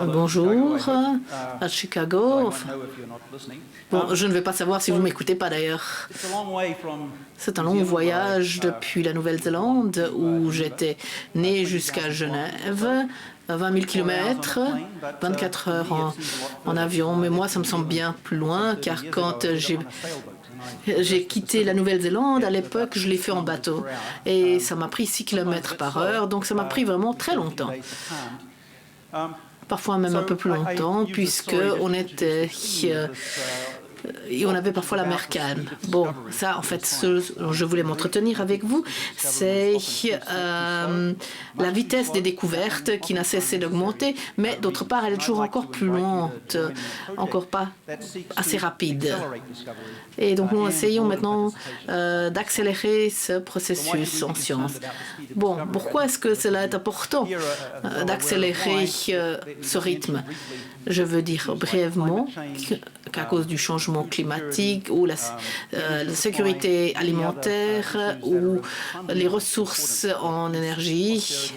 Bonjour à Chicago. Bon, je ne vais pas savoir si vous m'écoutez pas d'ailleurs. C'est un long voyage depuis la Nouvelle-Zélande où j'étais né jusqu'à Genève. 20 000 km, 24 heures en avion. Mais moi, ça me semble bien plus loin car quand j'ai quitté la Nouvelle-Zélande, à l'époque, je l'ai fait en bateau. Et ça m'a pris 6 km par heure, donc ça m'a pris vraiment très longtemps. Parfois même un peu plus longtemps, puisqu'on était... et on avait parfois la mer calme. Bon, ça, en fait, ce dont je voulais m'entretenir avec vous, c'est la vitesse des découvertes qui n'a cessé d'augmenter, mais d'autre part, elle est toujours encore plus lente, encore pas assez rapide. Et donc, nous essayons maintenant d'accélérer ce processus en science. Bon, pourquoi est-ce que cela est important d'accélérer ce rythme? Je veux dire brièvement qu'à cause du changement climatique ou la sécurité alimentaire ou les ressources en énergie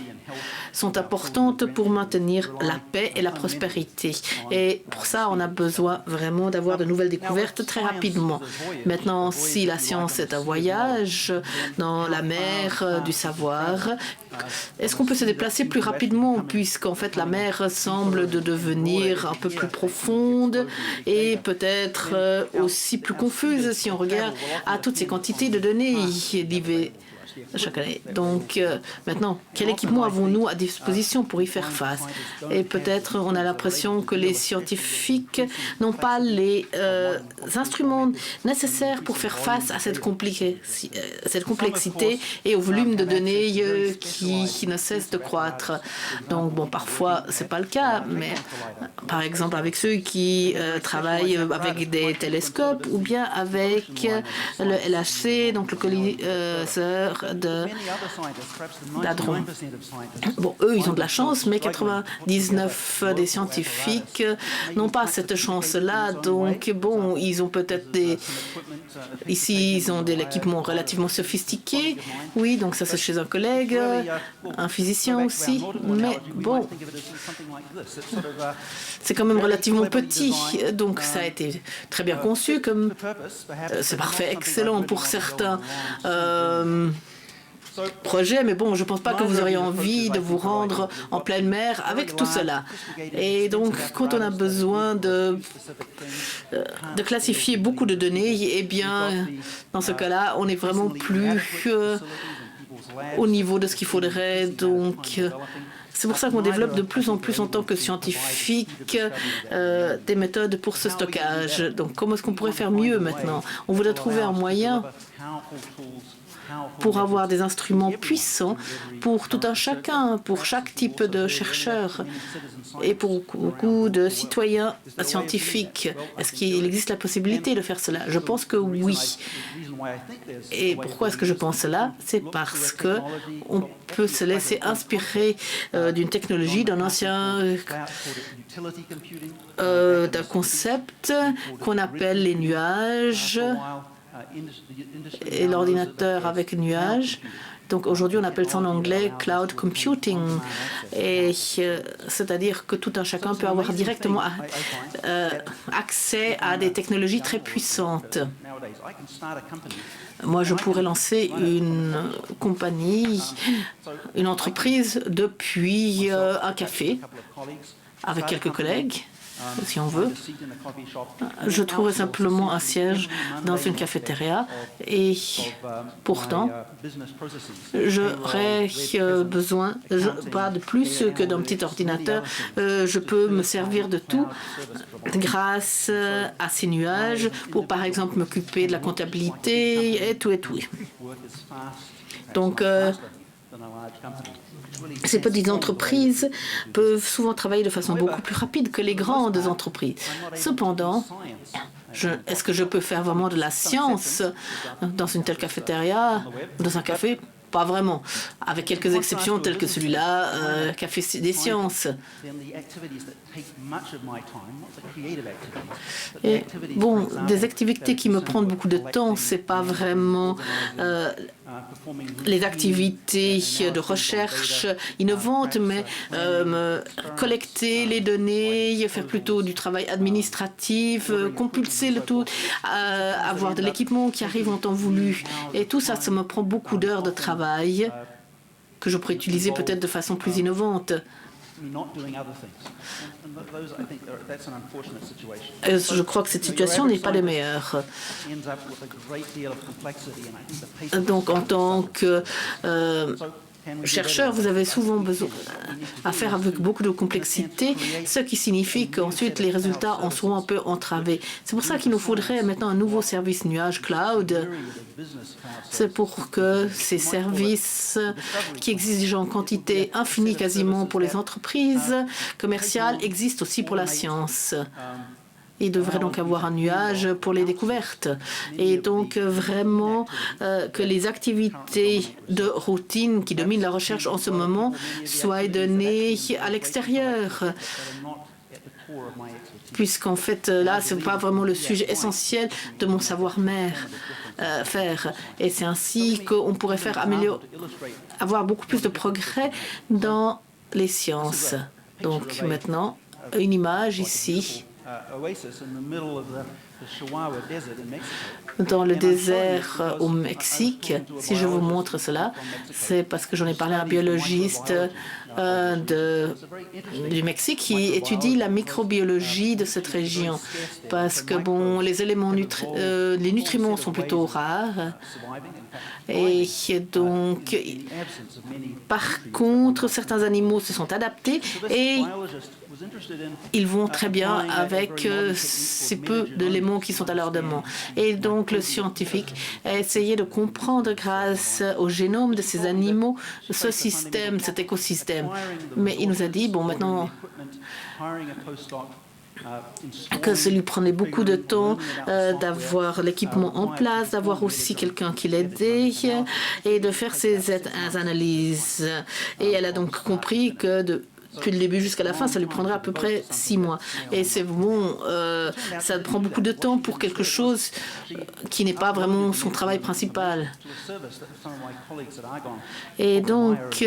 sont importantes pour maintenir la paix et la prospérité. Et pour ça, on a besoin vraiment d'avoir de nouvelles découvertes très rapidement. Maintenant, si la science est un voyage dans la mer du savoir, est-ce qu'on peut se déplacer plus rapidement puisqu'en fait la mer semble de devenir un peu plus profonde et peut-être aussi plus confuse si on regarde à toutes ces quantités de données livrées chaque année. Donc maintenant, quel équipement avons-nous à disposition pour y faire face? Et peut-être on a l'impression que les scientifiques n'ont pas les instruments nécessaires pour faire face à cette complexité et au volume de données qui ne cesse de croître. Donc bon, parfois c'est pas le cas, mais par exemple avec ceux qui travaillent avec des télescopes ou bien avec le LHC, donc le colliseur d'Hadron. Bon, eux, ils ont de la chance, mais 99 des scientifiques n'ont pas cette chance-là. Donc, bon, ils ont peut-être des... Ici, ils ont de l'équipement relativement sophistiqué. Oui, donc ça, c'est chez un collègue, un physicien aussi. Mais bon, c'est quand même relativement petit. Donc, ça a été très bien conçu. Comme c'est parfait, excellent pour certains projet, mais bon, je ne pense pas que vous auriez envie de vous rendre en pleine mer avec tout cela. Et donc, quand on a besoin de classifier beaucoup de données, eh bien, dans ce cas-là, on n'est vraiment plus au niveau de ce qu'il faudrait. Donc, c'est pour ça qu'on développe de plus en plus en tant que scientifique des méthodes pour ce stockage. Donc, comment est-ce qu'on pourrait faire mieux maintenant? On voudrait trouver un moyen pour avoir des instruments puissants pour tout un chacun, pour chaque type de chercheur et pour beaucoup de citoyens scientifiques. Est-ce qu'il existe la possibilité de faire cela? Je pense que oui. Et pourquoi est-ce que je pense cela? C'est parce que on peut se laisser inspirer d'une technologie, d'un ancien d'un concept qu'on appelle les nuages et l'ordinateur avec nuage. Donc aujourd'hui, on appelle ça en anglais cloud computing, et c'est-à-dire que tout un chacun peut avoir directement accès à des technologies très puissantes. Moi, je pourrais lancer une compagnie, une entreprise depuis un café avec quelques collègues. Si on veut, je trouverais simplement un siège dans une cafétéria et pourtant, j'aurais besoin, pas de plus que d'un petit ordinateur. Je peux me servir de tout grâce à ces nuages pour, par exemple, m'occuper de la comptabilité et tout et tout. Donc, ces petites entreprises peuvent souvent travailler de façon beaucoup plus rapide que les grandes entreprises. Cependant, est-ce que je peux faire vraiment de la science dans une telle cafétéria, dans un café? Pas vraiment, avec quelques exceptions telles que celui-là, Café des sciences. Et bon, des activités qui me prennent beaucoup de temps, c'est pas vraiment les activités de recherche innovantes, mais collecter les données, faire plutôt du travail administratif, compulser le tout, avoir de l'équipement qui arrive en temps voulu. Et tout ça, ça me prend beaucoup d'heures de travail que je pourrais utiliser peut-être de façon plus innovante. Je crois que cette situation n'est pas la meilleure. Donc, en tant que chercheur, vous avez souvent besoin à faire avec beaucoup de complexité, ce qui signifie qu'ensuite les résultats en seront un peu entravés. C'est pour ça qu'il nous faudrait maintenant un nouveau service nuage cloud. C'est pour que ces services qui existent déjà en quantité infinie quasiment pour les entreprises commerciales existent aussi pour la science. Il devrait donc avoir un nuage pour les découvertes. Et donc vraiment que les activités de routine qui dominent la recherche en ce moment soient données à l'extérieur. Puisqu'en fait, là, ce n'est pas vraiment le sujet essentiel de mon savoir-faire. Et c'est ainsi qu'on pourrait avoir beaucoup plus de progrès dans les sciences. Donc maintenant, une image ici. Dans le désert au Mexique, si je vous montre cela, c'est parce que j'en ai parlé à un biologiste du Mexique qui étudie la microbiologie de cette région. Parce que bon, les éléments les nutriments sont plutôt rares. Et donc, par contre, certains animaux se sont adaptés et ils vont très bien avec ces peu d'éléments qui sont à leur demande. Et donc, le scientifique a essayé de comprendre grâce au génome de ces animaux ce système, cet écosystème. Mais il nous a dit, bon, maintenant que ça lui prenait beaucoup de temps d'avoir l'équipement en place, d'avoir aussi quelqu'un qui l'aidait et de faire ses analyses. Et elle a donc compris que depuis le début jusqu'à la fin, ça lui prendrait à peu près 6 mois. Et c'est bon, ça prend beaucoup de temps pour quelque chose qui n'est pas vraiment son travail principal. Et donc,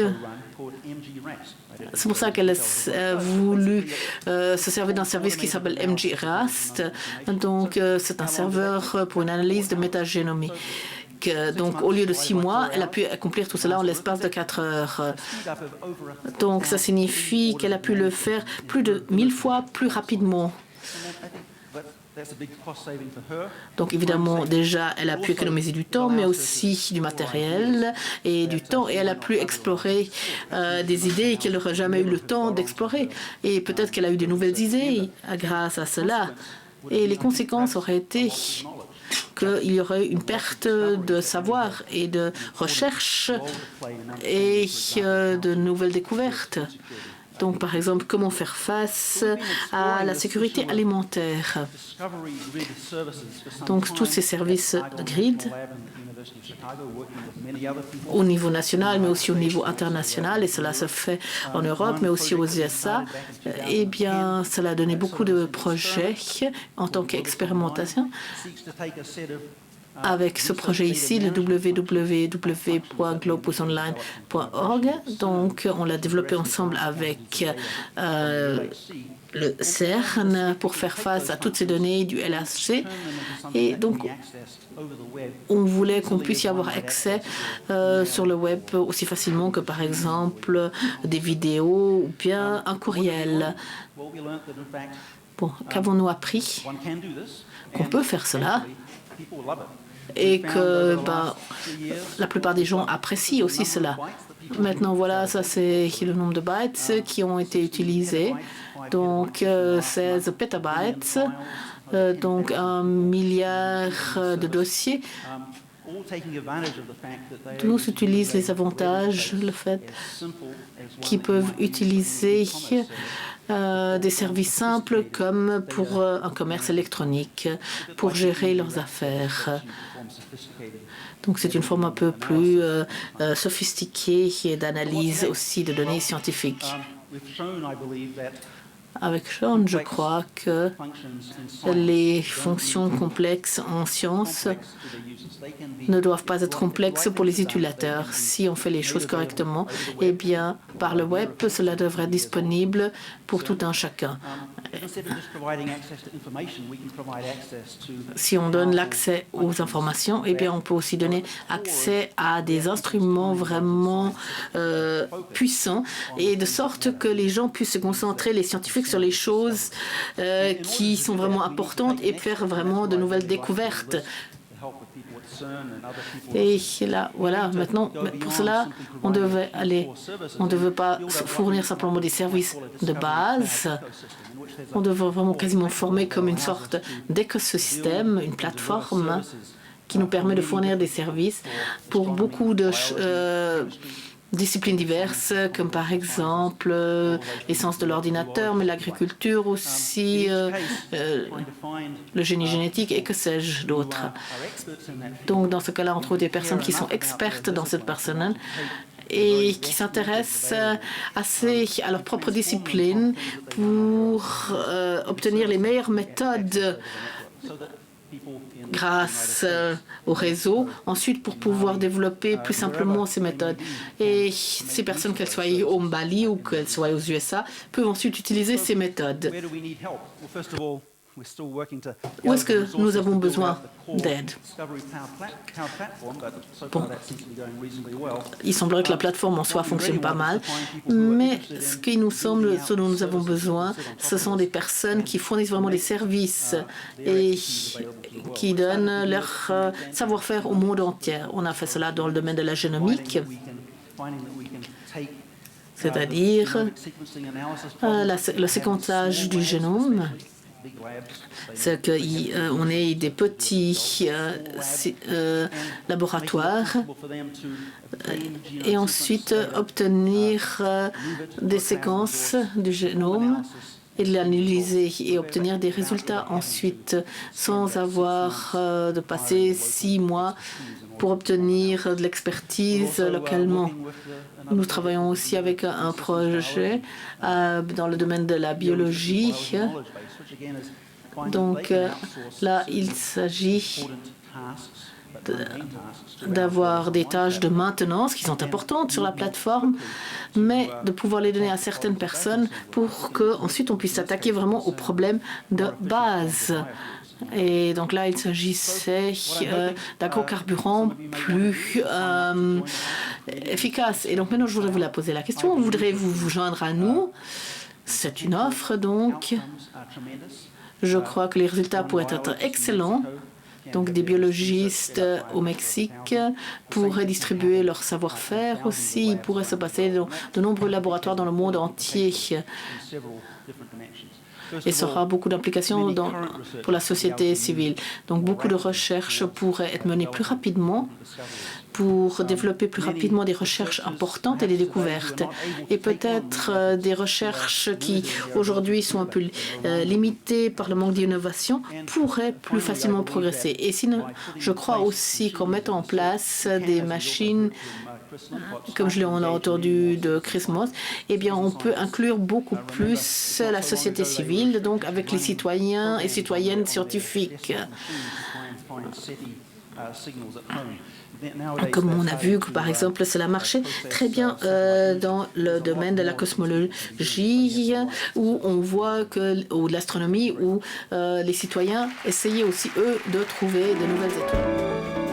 c'est pour ça qu'elle a voulu se servir d'un service qui s'appelle MGRAST. Donc, c'est un serveur pour une analyse de métagénomie. Donc, au lieu de 6 mois, elle a pu accomplir tout cela en l'espace de 4 heures. Donc, ça signifie qu'elle a pu le faire plus de 1000 fois plus rapidement. Donc, évidemment, déjà, elle a pu économiser du temps, mais aussi du matériel et du temps. Et elle a pu explorer des idées qu'elle n'aurait jamais eu le temps d'explorer. Et peut-être qu'elle a eu de nouvelles idées grâce à cela. Et les conséquences auraient été qu'il y aurait une perte de savoir et de recherche et de nouvelles découvertes. Donc, par exemple, comment faire face à la sécurité alimentaire. Donc, tous ces services GRID au niveau national, mais aussi au niveau international, et cela se fait en Europe, mais aussi aux USA, eh bien, cela a donné beaucoup de projets en tant qu'expérimentation. Avec ce projet ici, le www.globusonline.org. Donc, on l'a développé ensemble avec le CERN pour faire face à toutes ces données du LHC. Et donc, on voulait qu'on puisse y avoir accès sur le web aussi facilement que, par exemple, des vidéos ou bien un courriel. Bon, qu'avons-nous appris? Qu'on peut faire cela et que la plupart des gens apprécient aussi cela. Maintenant, voilà, ça c'est le nombre de bytes qui ont été utilisés. Donc, 16 petabytes, donc 1 milliard de dossiers. Tous utilisent les avantages, le fait qu'ils peuvent utiliser des services simples comme pour un commerce électronique, pour gérer leurs affaires. Donc c'est une forme un peu plus sophistiquée d'analyse aussi de données scientifiques. avec Sean, je crois que les fonctions complexes en sciences ne doivent pas être complexes pour les utilisateurs. Si on fait les choses correctement, eh bien, par le web, cela devrait être disponible pour tout un chacun. Si on donne l'accès aux informations, eh bien, on peut aussi donner accès à des instruments vraiment puissants, et de sorte que les gens puissent se concentrer, les scientifiques, sur les choses qui sont vraiment importantes et faire vraiment de nouvelles découvertes. Et là, voilà, maintenant, pour cela, on ne devait pas fournir simplement des services de base. On devait vraiment quasiment former comme une sorte d'écosystème, une plateforme qui nous permet de fournir des services pour beaucoup de disciplines diverses, comme par exemple les sciences de l'ordinateur, mais l'agriculture aussi, le génie génétique et que sais-je d'autre. Donc dans ce cas-là, on trouve des personnes qui sont expertes dans cette personnel et qui s'intéressent assez à leur propre discipline pour obtenir les meilleures méthodes grâce au réseau, ensuite pour pouvoir développer plus simplement ces méthodes. Et ces personnes, qu'elles soient au Mali ou qu'elles soient aux USA, peuvent ensuite utiliser ces méthodes. Où est-ce que nous avons besoin d'aide? Bon. Il semblerait que la plateforme en soi fonctionne pas mal, mais ce qui nous semble, ce dont nous avons besoin, ce sont des personnes qui fournissent vraiment des services et qui donnent leur savoir-faire au monde entier. On a fait cela dans le domaine de la génomique, c'est-à-dire le séquençage du génome. C'est qu'on ait des petits laboratoires et ensuite obtenir des séquences du génome et de l'analyser et obtenir des résultats ensuite sans avoir de passer 6 mois pour obtenir de l'expertise localement. Nous travaillons aussi avec un projet dans le domaine de la biologie. Donc là, il s'agit d'avoir des tâches de maintenance qui sont importantes sur la plateforme, mais de pouvoir les donner à certaines personnes pour qu'ensuite on puisse s'attaquer vraiment aux problèmes de base. Et donc là, il s'agissait d'agrocarburants plus efficaces. Et donc maintenant, je voudrais vous la poser la question. Voudrez-vous vous joindre à nous? C'est une offre, donc. Je crois que les résultats pourraient être excellents. Donc des biologistes au Mexique pourraient distribuer leur savoir-faire aussi. Il pourrait se passer dans de nombreux laboratoires dans le monde entier. Et ça aura beaucoup d'implications pour la société civile. Donc beaucoup de recherches pourraient être menées plus rapidement pour développer plus rapidement des recherches importantes et des découvertes. Et peut-être des recherches qui aujourd'hui sont un peu limitées par le manque d'innovation pourraient plus facilement progresser. Et sinon, je crois aussi qu'en mettant en place des machines comme on l'a entendu de Chris Moss, eh bien, on peut inclure beaucoup plus la société civile, donc avec les citoyens et citoyennes scientifiques. Comme on a vu que, par exemple, cela marchait très bien dans le domaine de la cosmologie, où on voit ou de l'astronomie, où les citoyens essayaient aussi, eux, de trouver de nouvelles étoiles.